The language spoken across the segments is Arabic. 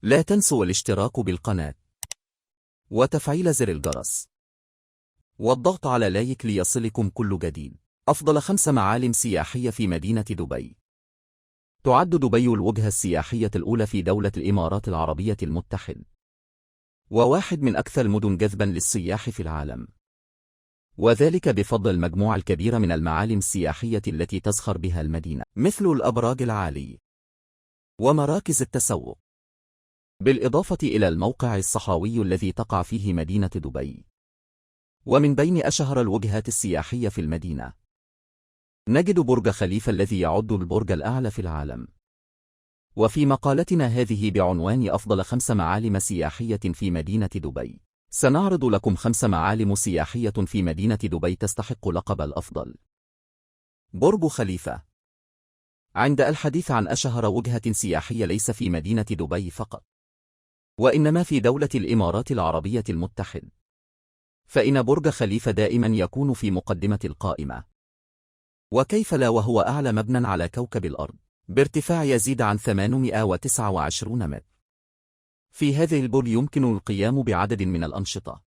لا تنسوا الاشتراك بالقناة وتفعيل زر الجرس والضغط على لايك ليصلكم كل جديد. أفضل 5 معالم سياحية في مدينة دبي. تعد دبي الوجهة السياحية الأولى في دولة الإمارات العربية المتحدة، وواحد من أكثر المدن جذبا للسياح في العالم، وذلك بفضل المجموعة الكبيرة من المعالم السياحية التي تزخر بها المدينة، مثل الأبراج العالية ومراكز التسوق، بالإضافة إلى الموقع الصحراوي الذي تقع فيه مدينة دبي. ومن بين أشهر الوجهات السياحية في المدينة نجد برج خليفة الذي يعد البرج الأعلى في العالم. وفي مقالتنا هذه بعنوان أفضل 5 معالم سياحية في مدينة دبي، سنعرض لكم 5 معالم سياحية في مدينة دبي تستحق لقب الأفضل. برج خليفة. عند الحديث عن أشهر وجهة سياحية ليس في مدينة دبي فقط، وإنما في دولة الإمارات العربية المتحدة، فإن برج خليفة دائما يكون في مقدمة القائمة. وكيف لا، وهو أعلى مبنى على كوكب الأرض بارتفاع يزيد عن 829 متر. في هذه البرج يمكن القيام بعدد من الأنشطة،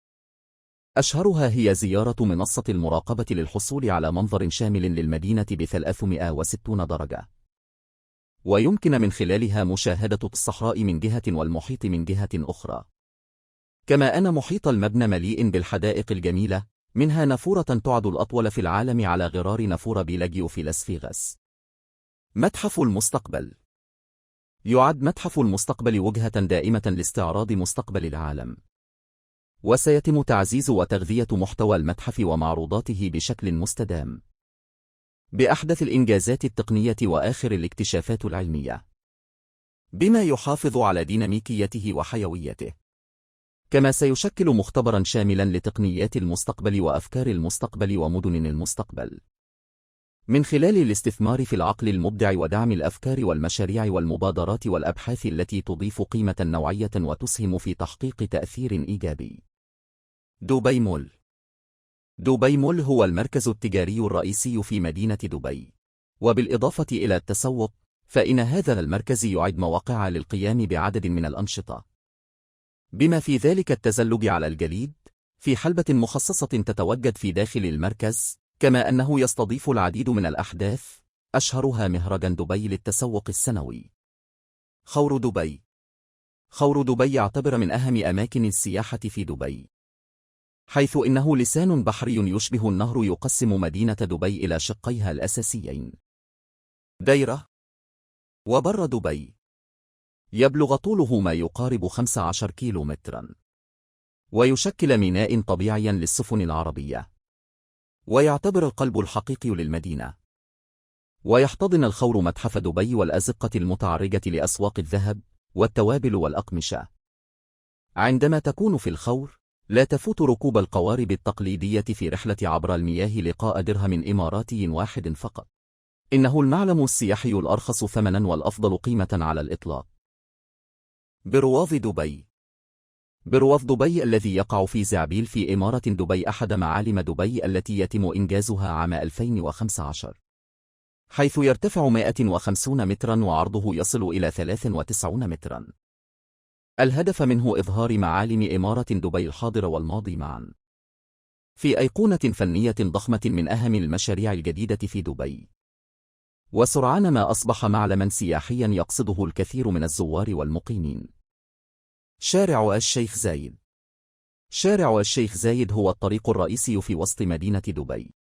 أشهرها هي زيارة منصة المراقبة للحصول على منظر شامل للمدينة ب360 درجة، ويمكن من خلالها مشاهدة الصحراء من جهة والمحيط من جهة أخرى. كما أن محيط المبنى مليء بالحدائق الجميلة، منها نافورة تعد الأطول في العالم على غرار نافورة بيلاجيو في لاس فيغاس. متحف المستقبل. يعد متحف المستقبل وجهة دائمة لاستعراض مستقبل العالم، وسيتم تعزيز وتغذية محتوى المتحف ومعروضاته بشكل مستدام بأحدث الإنجازات التقنية وآخر الاكتشافات العلمية، بما يحافظ على ديناميكيته وحيويته. كما سيشكل مختبرا شاملا لتقنيات المستقبل وأفكار المستقبل ومدن المستقبل، من خلال الاستثمار في العقل المبدع ودعم الأفكار والمشاريع والمبادرات والأبحاث التي تضيف قيمة نوعية وتسهم في تحقيق تأثير إيجابي. دبي مول. دبي مول هو المركز التجاري الرئيسي في مدينة دبي، وبالإضافة إلى التسوق، فإن هذا المركز يعد مواقع للقيام بعدد من الأنشطة، بما في ذلك التزلج على الجليد في حلبة مخصصة تتواجد في داخل المركز، كما أنه يستضيف العديد من الأحداث، أشهرها مهرجان دبي للتسوق السنوي. خور دبي. خور دبي يعتبر من أهم أماكن السياحة في دبي، حيث إنه لسان بحري يشبه النهر يقسم مدينة دبي إلى شقيها الأساسيين، ديرة وبر دبي. يبلغ طوله ما يقارب 15 كيلومترا، ويشكل ميناء طبيعيا للسفن العربية، ويعتبر القلب الحقيقي للمدينة. ويحتضن الخور متحف دبي والأزقة المتعرجة لأسواق الذهب والتوابل والأقمشة. عندما تكون في الخور لا تفوت ركوب القوارب التقليدية في رحلة عبر المياه لقاء درهم إماراتي واحد فقط. إنه المعلم السياحي الأرخص ثمنا والأفضل قيمة على الإطلاق. برواز دبي. برواز دبي الذي يقع في زعبيل في إمارة دبي أحد معالم دبي التي يتم إنجازها عام 2015، حيث يرتفع 150 مترا وعرضه يصل إلى 93 مترا. الهدف منه إظهار معالم إمارة دبي الحاضر والماضي معا في أيقونة فنية ضخمة من أهم المشاريع الجديدة في دبي، وسرعان ما أصبح معلما سياحيا يقصده الكثير من الزوار والمقيمين. شارع الشيخ زايد. شارع الشيخ زايد هو الطريق الرئيسي في وسط مدينة دبي.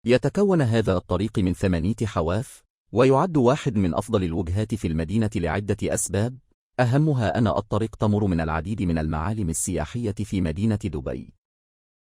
يتكون هذا الطريق من 8 حواف، ويعد واحد من أفضل الوجهات في المدينة لعدة أسباب، أهمها أن الطريق تمر من العديد من المعالم السياحية في مدينة دبي،